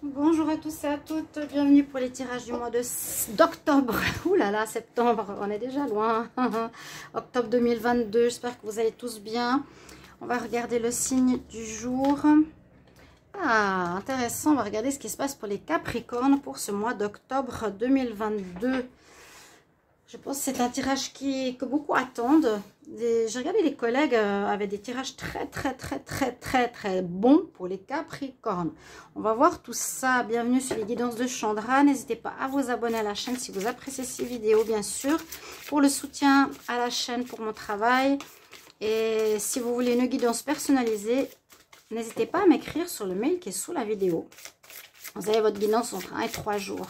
Bonjour à tous et à toutes, bienvenue pour les tirages du mois d'octobre. Ouh là là, septembre, on est déjà loin. Octobre 2022, j'espère que vous allez tous bien. On va regarder le signe du jour. Ah, intéressant, on va regarder ce qui se passe pour les Capricornes pour ce mois d'octobre 2022. Je pense que c'est un tirage que beaucoup attendent. J'ai regardé, les collègues avaient des tirages très bons pour les Capricornes. On va voir tout ça. Bienvenue sur les guidances de Chandra. N'hésitez pas à vous abonner à la chaîne si vous appréciez ces vidéos, bien sûr. Pour le soutien à la chaîne, pour mon travail. Et si vous voulez une guidance personnalisée, n'hésitez pas à m'écrire sur le mail qui est sous la vidéo. Vous avez votre guidance entre 1 et 3 jours.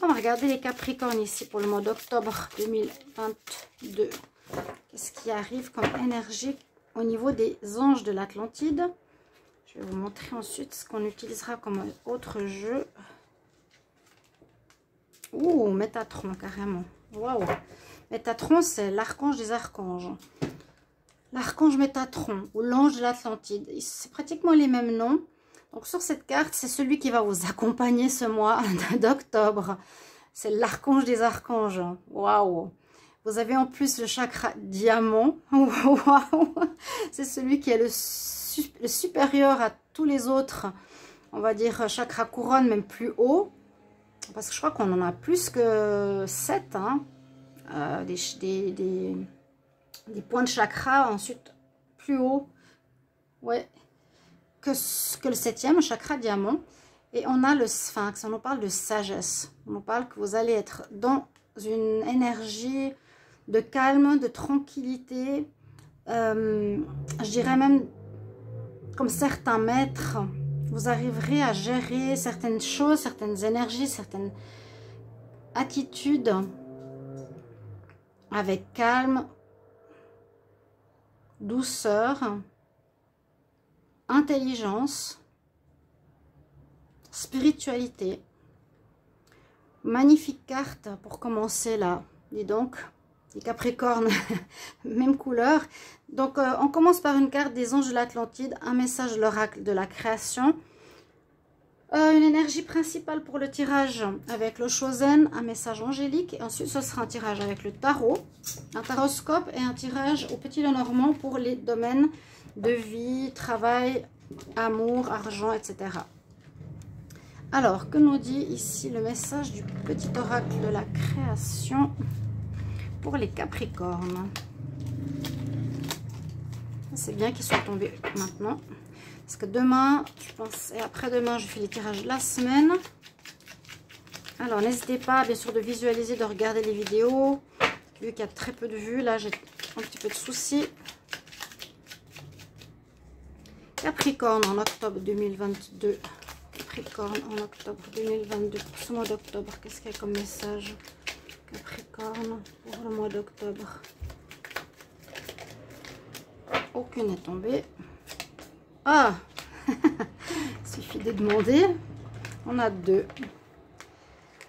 On va regarder les Capricornes ici pour le mois d'octobre 2022. Qu'est-ce qui arrive comme énergie au niveau des anges de l'Atlantide? Je vais vous montrer ensuite ce qu'on utilisera comme autre jeu. Ouh, Métatron carrément. Waouh. Métatron, c'est l'archange des archanges. L'archange Métatron ou l'ange de l'Atlantide. C'est pratiquement les mêmes noms. Donc sur cette carte, c'est celui qui va vous accompagner ce mois d'octobre. C'est l'archange des archanges. Waouh! Vous avez en plus le chakra diamant. Waouh! C'est celui qui est le supérieur à tous les autres. On va dire chakra couronne, même plus haut. Parce que je crois qu'on en a plus que 7. Hein. Des points de chakra, ensuite plus haut. Ouais. Que le 7e, chakra diamant. Et on a le sphinx, on nous parle de sagesse. On nous parle que vous allez être dans une énergie de calme, de tranquillité. Je dirais même, comme certains maîtres, vous arriverez à gérer certaines choses, certaines énergies, certaines attitudes avec calme, douceur, intelligence, spiritualité. Magnifique carte pour commencer là. Dis donc, les Capricornes, même couleur. Donc on commence par une carte des anges de l'Atlantide, un message de l'oracle de la création. Une énergie principale pour le tirage avec le Chosen, un message angélique. Et ensuite ce sera un tirage avec le tarot, un taroscope et un tirage au petit Lenormand pour les domaines de vie, travail, amour, argent, etc. Alors, que nous dit ici le message du petit oracle de la création pour les Capricornes? C'est bien qu'ils soient tombés maintenant. Parce que demain, je pense, et après-demain, je fais les tirages de la semaine. Alors, n'hésitez pas, bien sûr, de visualiser, de regarder les vidéos. Vu qu'il y a très peu de vues, là, j'ai un petit peu de soucis. Capricorne en octobre 2022. Capricorne en octobre 2022. Pour ce mois d'octobre, qu'est-ce qu'il y a comme message? Capricorne pour le mois d'octobre. Aucune n'est tombée. Ah, il suffit de demander. On a 2.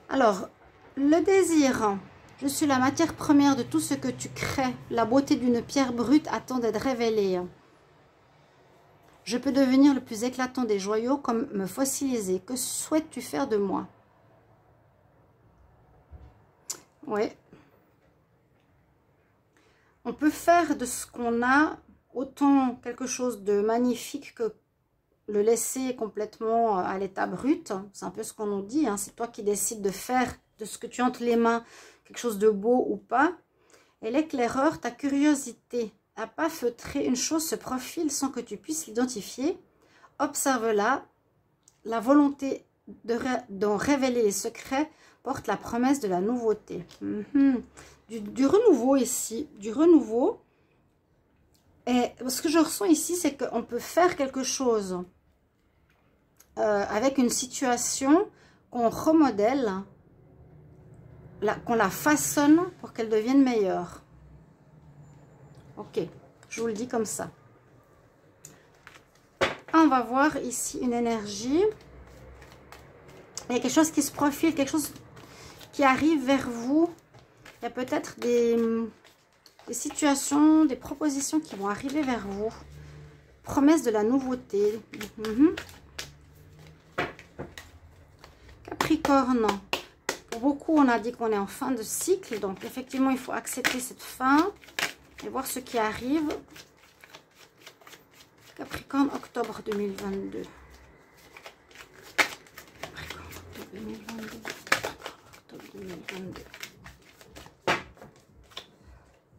Alors, le désir. Je suis la matière première de tout ce que tu crées. La beauté d'une pierre brute attend d'être révélée. Je peux devenir le plus éclatant des joyaux comme me fossiliser. Que souhaites-tu faire de moi? Ouais. On peut faire de ce qu'on a autant quelque chose de magnifique que le laisser complètement à l'état brut. C'est un peu ce qu'on nous dit. Hein. C'est toi qui décides de faire de ce que tu as entre les mains quelque chose de beau ou pas. Et l'éclaireur, ta curiosité à pas feutrer, une chose se profile sans que tu puisses l'identifier. Observe-la. La volonté d'en révéler les secrets porte la promesse de la nouveauté. Du renouveau ici, du renouveau. Et ce que je ressens ici, c'est qu'on peut faire quelque chose avec une situation qu'on remodèle, qu'on la façonne pour qu'elle devienne meilleure. Ok, je vous le dis comme ça. On va voir ici une énergie. Il y a quelque chose qui se profile, quelque chose qui arrive vers vous. Il y a peut-être des situations, des propositions qui vont arriver vers vous. Promesse de la nouveauté. Capricorne, pour beaucoup, on a dit qu'on est en fin de cycle. Donc, effectivement, il faut accepter cette fin et voir ce qui arrive. Capricorne, octobre 2022. Capricorne, octobre 2022. Octobre 2022.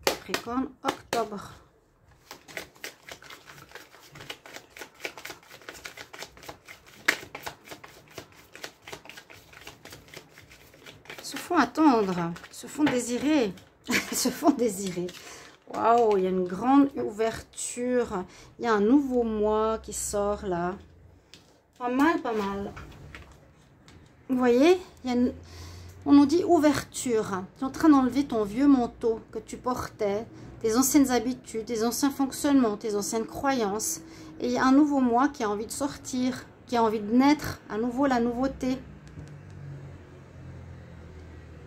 Capricorne, octobre. Se font attendre, se font désirer, se font désirer. Waouh, il y a une grande ouverture. Il y a un nouveau mois qui sort là. Pas mal, pas mal. Vous voyez, on nous dit ouverture. Tu es en train d'enlever ton vieux manteau que tu portais, tes anciennes habitudes, tes anciens fonctionnements, tes anciennes croyances. Et il y a un nouveau moi qui a envie de sortir, qui a envie de naître, à nouveau la nouveauté.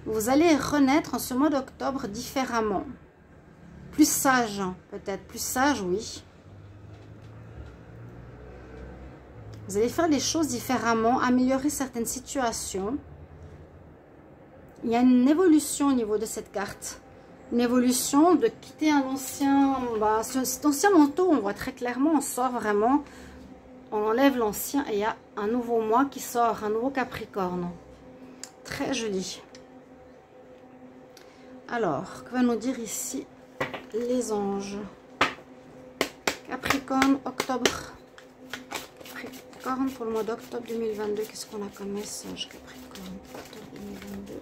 Vous allez renaître en ce mois d'octobre différemment. Plus sage, peut-être. Plus sage, oui. Vous allez faire les choses différemment, améliorer certaines situations. Il y a une évolution au niveau de cette carte. Une évolution de quitter un ancien... cet ancien manteau, on voit très clairement, on sort vraiment. On enlève l'ancien et il y a un nouveau mois qui sort, un nouveau Capricorne. Très joli. Alors, que va nous dire ici les anges? Capricorne, octobre. Capricorne pour le mois d'octobre 2022. Qu'est-ce qu'on a comme message, Capricorne, octobre 2022?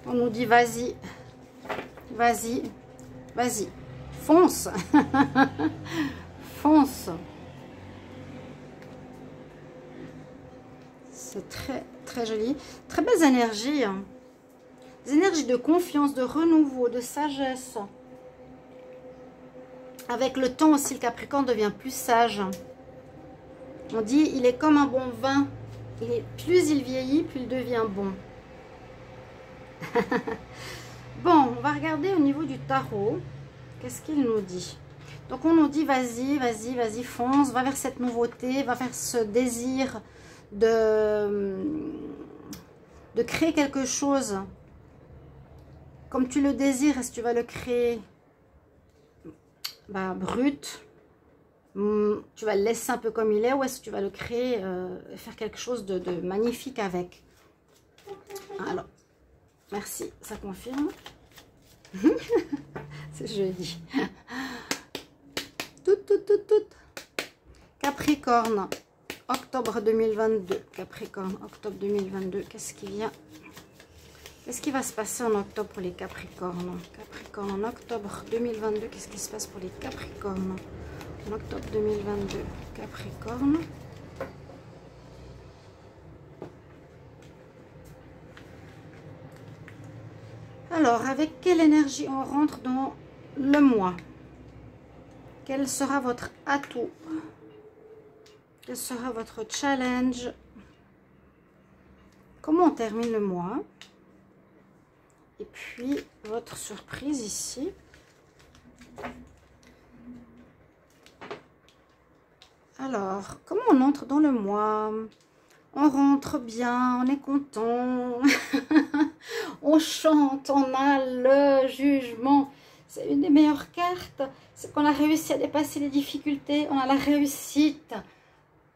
On nous dit vas-y, vas-y, vas-y, fonce, fonce. C'est très, très joli. Très belles énergies. Hein. Des énergies de confiance, de renouveau, de sagesse. Avec le temps aussi, le Capricorne devient plus sage. On dit, il est comme un bon vin. Plus il vieillit, plus il devient bon. Bon, on va regarder au niveau du tarot. Qu'est-ce qu'il nous dit? Donc, on nous dit, vas-y, vas-y, vas-y, fonce. Va vers cette nouveauté, va vers ce désir de créer quelque chose comme tu le désires. Est-ce que tu vas le créer brut, tu vas le laisser un peu comme il est, ou est-ce que tu vas le créer, faire quelque chose de magnifique avec? Alors, merci, ça confirme. C'est joli. Tout. Capricorne, octobre 2022. Capricorne, octobre 2022. Qu'est-ce qui vient? Qu'est-ce qui va se passer en octobre pour les Capricornes? Capricorne, en octobre 2022. Qu'est-ce qui se passe pour les Capricornes? En octobre 2022. Capricorne. Alors, avec quelle énergie on rentre dans le mois? Quel sera votre atout? Quel sera votre challenge? Comment on termine le mois? Et puis, votre surprise ici. Alors, comment on entre dans le mois? On rentre bien, on est content, on chante, on a le jugement. C'est une des meilleures cartes, c'est qu'on a réussi à dépasser les difficultés, on a la réussite.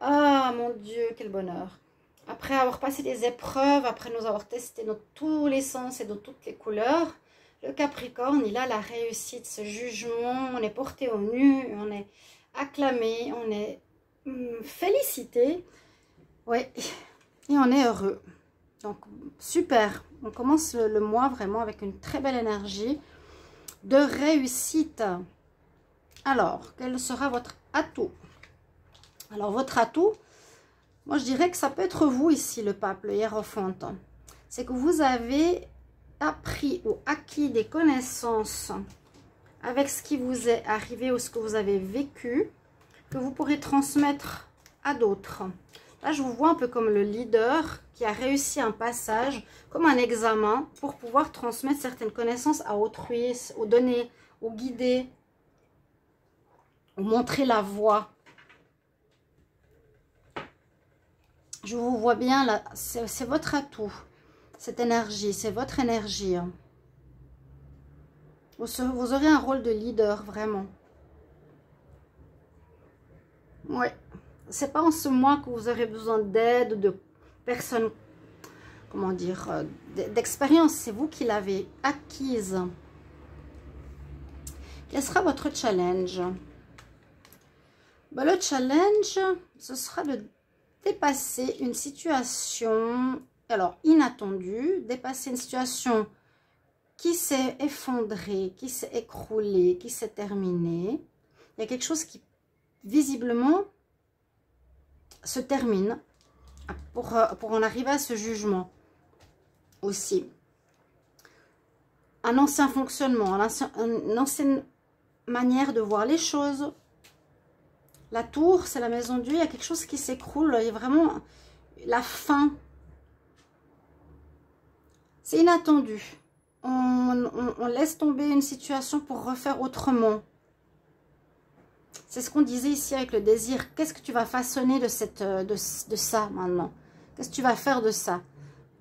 Ah mon Dieu, quel bonheur. Après avoir passé des épreuves, après nous avoir testé dans tous les sens et dans toutes les couleurs, le Capricorne, il a la réussite, ce jugement, on est porté au nu, on est acclamé, on est félicité. Oui, et on est heureux. Donc, super. On commence le mois vraiment avec une très belle énergie de réussite. Alors, quel sera votre atout? Alors, votre atout, moi, je dirais que ça peut être vous ici, le pape, le hiérophant. C'est que vous avez appris ou acquis des connaissances avec ce qui vous est arrivé ou ce que vous avez vécu, que vous pourrez transmettre à d'autres. Là, je vous vois un peu comme le leader qui a réussi un passage, comme un examen, pour pouvoir transmettre certaines connaissances à autrui, aux donner, aux guider, aux montrer la voie. Je vous vois bien là, c'est votre atout, cette énergie, c'est votre énergie. Vous aurez un rôle de leader, vraiment. Ouais. C'est pas en ce mois que vous aurez besoin d'aide, de personnes, comment dire, d'expérience. C'est vous qui l'avez acquise. Quel sera votre challenge? Ben, le challenge, ce sera de dépasser une situation, alors inattendue, dépasser une situation qui s'est effondrée, qui s'est écroulée, qui s'est terminée. Il y a quelque chose qui, visiblement, se termine pour en arriver à ce jugement aussi. Un ancien fonctionnement, une ancienne manière de voir les choses. La tour, c'est la maison de Dieu, il y a quelque chose qui s'écroule, il y a vraiment la fin. C'est inattendu. On laisse tomber une situation pour refaire autrement. C'est ce qu'on disait ici avec le désir. Qu'est-ce que tu vas façonner de ça maintenant? Qu'est-ce que tu vas faire de ça?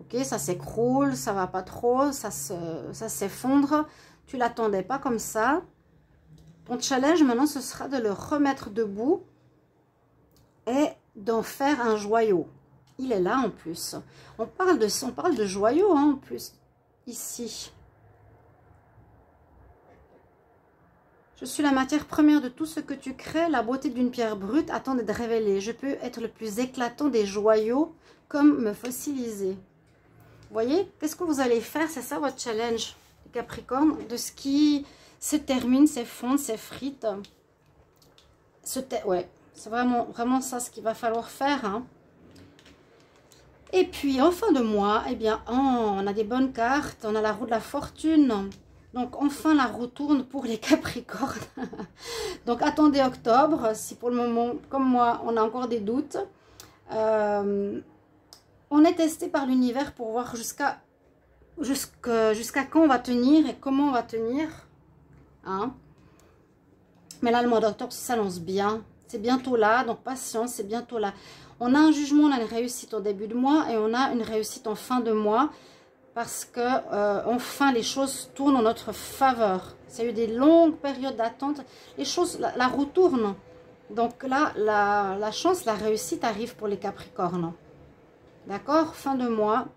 Ok, ça s'écroule, ça va pas trop, ça s'effondre. Tu l'attendais pas comme ça. Ton challenge maintenant, ce sera de le remettre debout et d'en faire un joyau. Il est là en plus. On parle de joyau hein, en plus ici. Je suis la matière première de tout ce que tu crées. La beauté d'une pierre brute attend d'être révélée. Je peux être le plus éclatant des joyaux comme me fossiliser. Vous voyez, qu'est-ce que vous allez faire? C'est ça votre challenge, les Capricornes, de ce qui se termine, s'effondre, s'effrite. Ouais, c'est vraiment ça ce qu'il va falloir faire. Hein. Et puis, en fin de mois, eh bien, on a des bonnes cartes. On a la roue de la fortune. Donc, enfin, la roue tourne pour les Capricornes. Donc, attendez octobre. Si pour le moment, comme moi, on a encore des doutes. On est testé par l'univers pour voir jusqu'à quand on va tenir et comment on va tenir. Hein? Mais là, le mois d'octobre s'annonce bien. C'est bientôt là, donc patience, c'est bientôt là. On a un jugement, on a une réussite au début de mois et on a une réussite en fin de mois parce que enfin les choses tournent en notre faveur. Ça a eu des longues périodes d'attente. Les choses, la roue tourne. Donc là, la chance, la réussite arrive pour les Capricornes. D'accord? Fin de mois.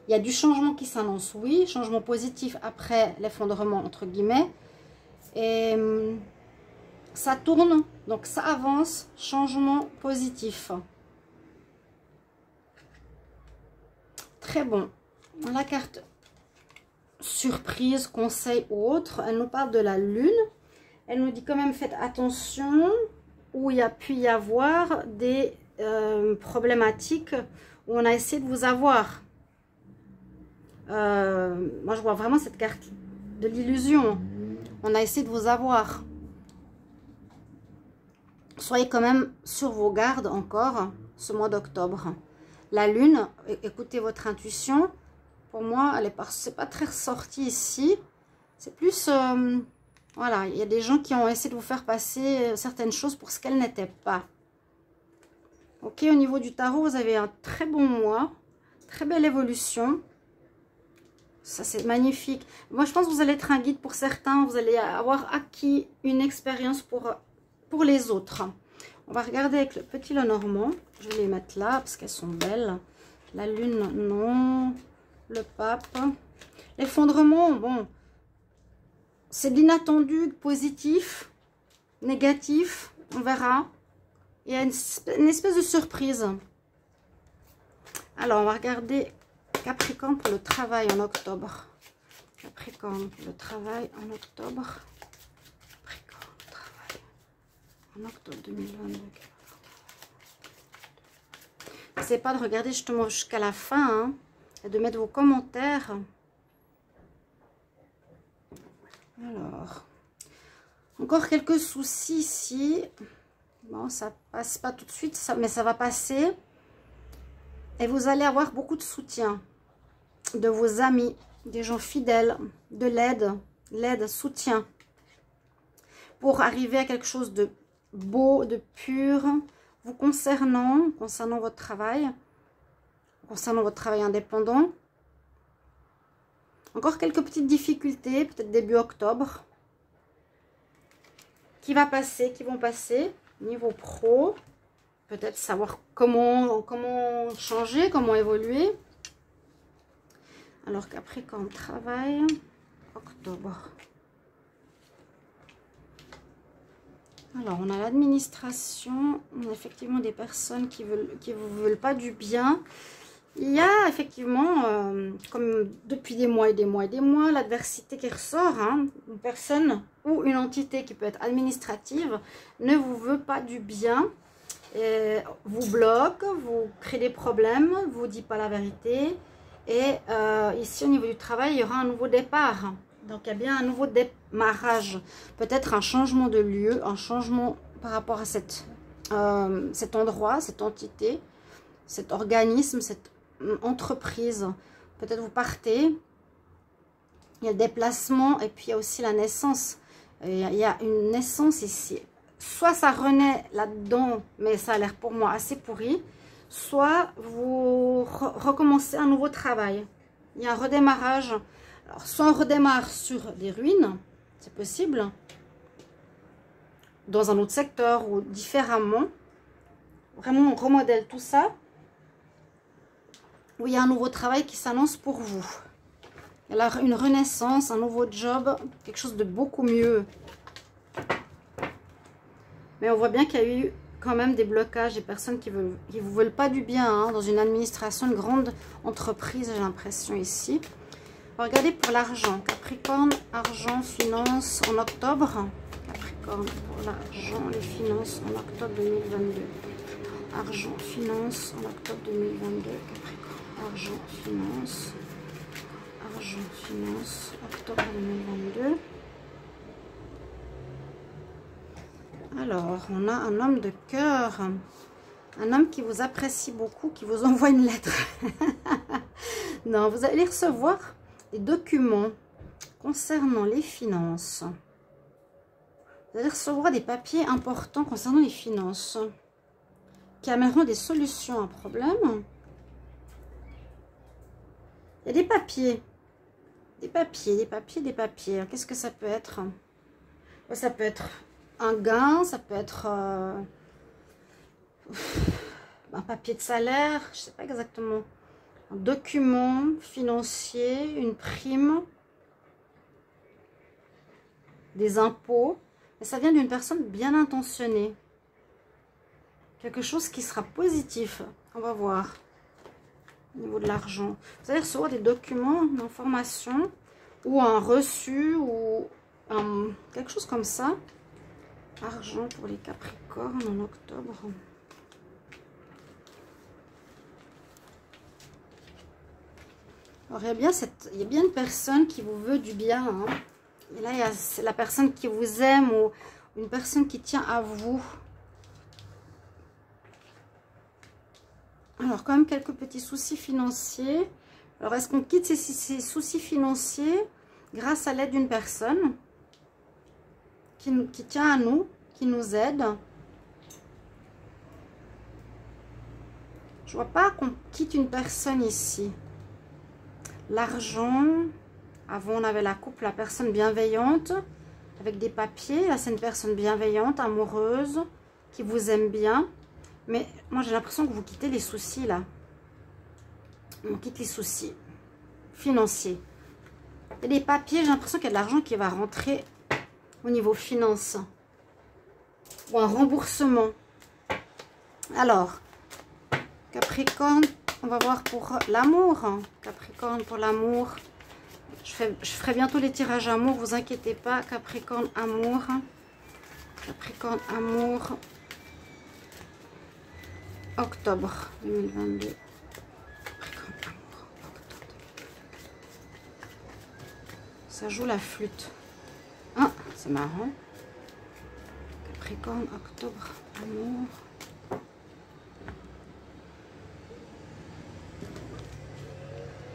Il y a du changement qui s'annonce, oui. Changement positif après l'effondrement, entre guillemets. Et ça tourne, donc ça avance. Changement positif. Très bon. La carte surprise, conseil ou autre, elle nous parle de la lune. Elle nous dit quand même faites attention où il y a pu y avoir des problématiques où on a essayé de vous avoir. Moi je vois vraiment cette carte de l'illusion. On a essayé de vous avoir. Soyez quand même sur vos gardes encore ce mois d'octobre. La lune, écoutez votre intuition. Pour moi, c'est pas très ressorti ici. C'est plus, voilà, il y a des gens qui ont essayé de vous faire passer certaines choses pour ce qu'elles n'étaient pas. Ok, au niveau du tarot, vous avez un très bon mois, très belle évolution. Ça, c'est magnifique. Moi, je pense que vous allez être un guide pour certains. Vous allez avoir acquis une expérience pour les autres. On va regarder avec le petit Lenormand. Je vais les mettre là parce qu'elles sont belles. La lune, non. Le pape. L'effondrement, bon. C'est de l'inattendu, positif, négatif. On verra. Il y a une espèce de surprise. Alors, on va regarder Capricorne pour le travail en octobre. Capricorne pour le travail en octobre. Capricorne, travail en octobre 2022. N'essayez pas de regarder justement jusqu'à la fin hein, et de mettre vos commentaires. Alors, encore quelques soucis ici. Bon, ça passe pas tout de suite, mais ça va passer. Et vous allez avoir beaucoup de soutien de vos amis, des gens fidèles, de l'aide, soutien. Pour arriver à quelque chose de beau, de pur, vous concernant votre travail indépendant. Encore quelques petites difficultés, peut-être début octobre, qui vont passer, niveau pro, peut-être savoir comment changer, comment évoluer. Alors Capricorne, travail, octobre. Alors, on a l'administration, on a effectivement des personnes qui vous veulent pas du bien. Il y a effectivement, comme depuis des mois et des mois et des mois, l'adversité qui ressort. Hein. Une personne ou une entité qui peut être administrative ne vous veut pas du bien, vous bloque, vous crée des problèmes, vous dit pas la vérité. Et ici, au niveau du travail, il y aura un nouveau départ. Donc, il y a bien un nouveau démarrage. Peut-être un changement de lieu, un changement par rapport à cet endroit, cette entité, cet organisme, cette entreprise. Peut-être vous partez. Il y a le déplacement et puis il y a aussi la naissance. Il y a une naissance ici. Soit ça renaît là-dedans, mais ça a l'air pour moi assez pourri. Soit vous recommencez un nouveau travail. Il y a un redémarrage. Alors, soit on redémarre sur des ruines, c'est possible, dans un autre secteur ou différemment. Vraiment, on remodèle tout ça. Où il y a un nouveau travail qui s'annonce pour vous. Il y a une renaissance, un nouveau job, quelque chose de beaucoup mieux. Mais on voit bien qu'il y a eu quand même des blocages, des personnes qui vous veulent pas du bien, hein, dans une administration, une grande entreprise, j'ai l'impression ici. Regardez pour l'argent. Capricorne, argent, finance en octobre. Capricorne pour l'argent, les finances en octobre 2022. Argent, finance en octobre 2022. Capricorne, argent, finance. Argent, finance, octobre 2022. Alors, on a un homme de cœur. Un homme qui vous apprécie beaucoup, qui vous envoie une lettre. Non, vous allez recevoir des documents concernant les finances. Vous allez recevoir des papiers importants concernant les finances qui amèneront des solutions à un problème. Il y a des papiers. Des papiers. Qu'est-ce que ça peut être? Ça peut être un gain, ça peut être un papier de salaire, je ne sais pas exactement. Un document financier, une prime, des impôts. Et ça vient d'une personne bien intentionnée. Quelque chose qui sera positif. On va voir. Au niveau de l'argent. Vous allez recevoir des documents d'information ou un reçu ou quelque chose comme ça. Argent pour les Capricornes en octobre. Alors, il y a bien une personne qui vous veut du bien. Hein. Et là, il y a la personne qui vous aime ou une personne qui tient à vous. Alors, quand même, quelques petits soucis financiers. Alors, est-ce qu'on quitte ces soucis financiers grâce à l'aide d'une personne qui tient à nous, qui nous aide? Je vois pas qu'on quitte une personne ici. L'argent, avant on avait la coupe, la personne bienveillante, avec des papiers. Là, c'est une personne bienveillante, amoureuse, qui vous aime bien. Mais moi, j'ai l'impression que vous quittez les soucis, là. On quitte les soucis financiers. Il y a des papiers, j'ai l'impression qu'il y a de l'argent qui va rentrer au niveau finance. Ou un remboursement. Alors, Capricorne, on va voir pour l'amour. Capricorne pour l'amour. Je ferai bientôt les tirages amour, vous inquiétez pas. Capricorne, amour. Capricorne, amour. Octobre 2022. Capricorne, amour. Octobre. Ça joue la flûte. Ah, c'est marrant. Capricorne, octobre, Amour.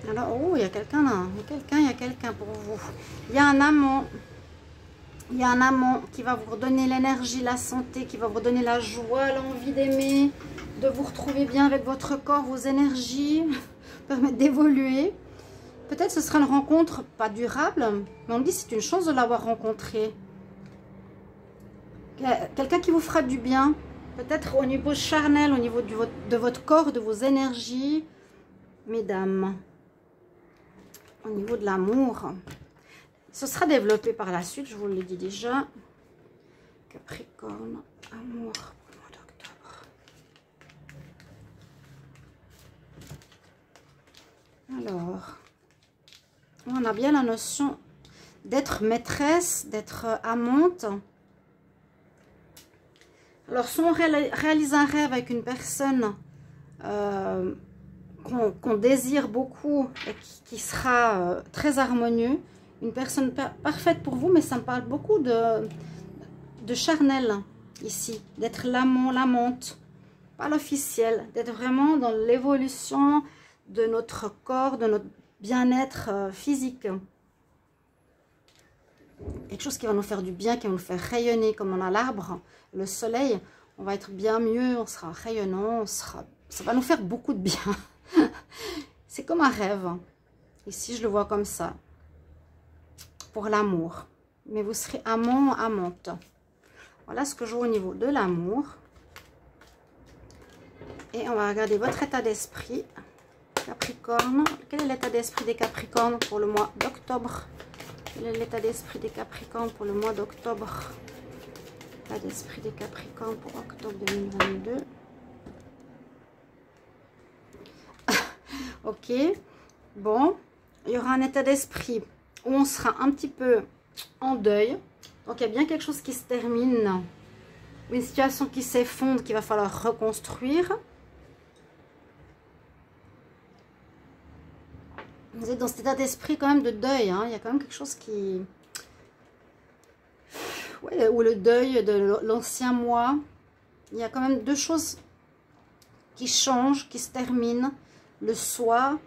Alors, oh, il y a quelqu'un là. Il y a quelqu'un pour vous. Il y a un amant. Il y a un amant qui va vous redonner l'énergie, la santé, qui va vous redonner la joie, l'envie d'aimer, de vous retrouver bien avec votre corps, vos énergies, permettre d'évoluer. Peut-être ce sera une rencontre pas durable, mais on me dit que c'est une chance de l'avoir rencontré. Quelqu'un qui vous fera du bien, peut-être au niveau charnel, au niveau de votre corps, de vos énergies, mesdames. Au niveau de l'amour, ce sera développé par la suite, je vous l'ai dit déjà. Capricorne, amour pour le mois d'octobre. Alors, on a bien la notion d'être maîtresse, d'être amante. Alors, si on réalise un rêve avec une personne qu'on désire beaucoup et qui sera très harmonieux, une personne parfaite pour vous, mais ça me parle beaucoup de charnel ici, d'être l'amant, l'amante, pas l'officiel, d'être vraiment dans l'évolution de notre corps, de notre bien-être physique. Quelque chose qui va nous faire du bien, qui va nous faire rayonner, comme on a l'arbre, le soleil, on va être bien mieux, on sera rayonnant, ça va nous faire beaucoup de bien. C'est comme un rêve. Ici, je le vois comme ça. Pour l'amour. Mais vous serez amant, amante. Voilà ce que je vois au niveau de l'amour. Et on va regarder votre état d'esprit. Capricorne. Quel est l'état d'esprit des Capricornes pour le mois d'octobre? Quel est l'état d'esprit des Capricornes pour le mois d'octobre? L'état d'esprit des Capricornes pour octobre 2022. Ok. Bon. Il y aura un état d'esprit où on sera un petit peu en deuil. Donc, il y a bien quelque chose qui se termine. Une situation qui s'effondre, qu'il va falloir reconstruire. Vous êtes dans cet état d'esprit quand même de deuil. Hein. Il y a quand même quelque chose qui... Ouais, ou le deuil de l'ancien moi. Il y a quand même deux choses qui changent, qui se terminent. Le soi.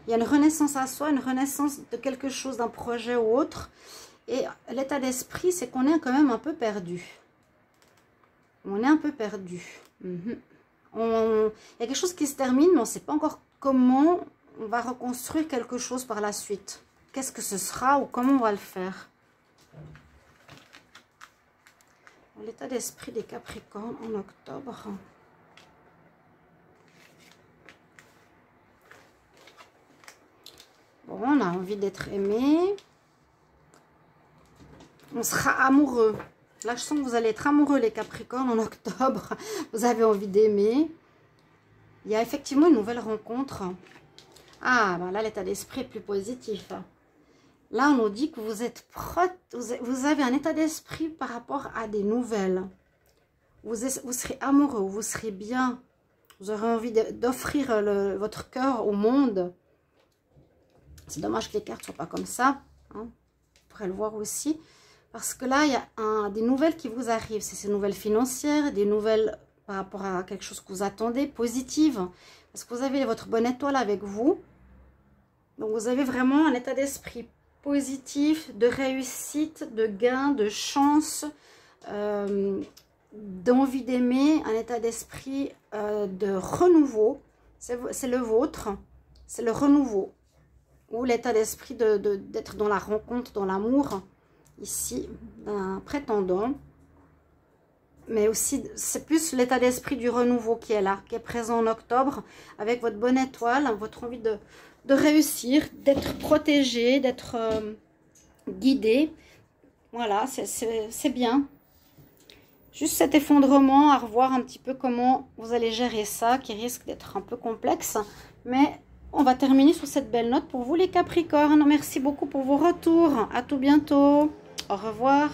Il y a une renaissance à soi, une renaissance de quelque chose, d'un projet ou autre. Et l'état d'esprit, c'est qu'on est quand même un peu perdu. On est un peu perdu. Il y a quelque chose qui se termine, mais on ne sait pas encore comment on va reconstruire quelque chose par la suite. Qu'est-ce que ce sera ou comment on va le faire? L'état d'esprit des Capricornes en octobre. Bon, on a envie d'être aimé. On sera amoureux. Là, je sens que vous allez être amoureux, les Capricornes, en octobre. Vous avez envie d'aimer. Il y a effectivement une nouvelle rencontre. Ah, ben là, l'état d'esprit est plus positif. Là, on nous dit que vous êtes vous avez un état d'esprit par rapport à des nouvelles. Vous serez amoureux, vous serez bien. Vous aurez envie d'offrir votre cœur au monde. C'est dommage que les cartes ne soient pas comme ça. Hein. Vous pourrez le voir aussi. Parce que là, il y a des nouvelles qui vous arrivent. C'est ces nouvelles financières, des nouvelles par rapport à quelque chose que vous attendez, positives. Parce que vous avez votre bonne étoile avec vous. Donc, vous avez vraiment un état d'esprit positif, de réussite, de gain, de chance, d'envie d'aimer, un état d'esprit de renouveau. C'est le vôtre. C'est le renouveau. Ou l'état d'esprit d'être dans la rencontre, dans l'amour, ici, d'un prétendant. Mais aussi, c'est plus l'état d'esprit du renouveau qui est là, qui est présent en octobre, avec votre bonne étoile, votre envie de réussir, d'être protégé, d'être guidé. Voilà, c'est bien. Juste cet effondrement, à revoir un petit peu comment vous allez gérer ça, qui risque d'être un peu complexe, mais... On va terminer sur cette belle note pour vous les Capricornes. Merci beaucoup pour vos retours. À tout bientôt. Au revoir.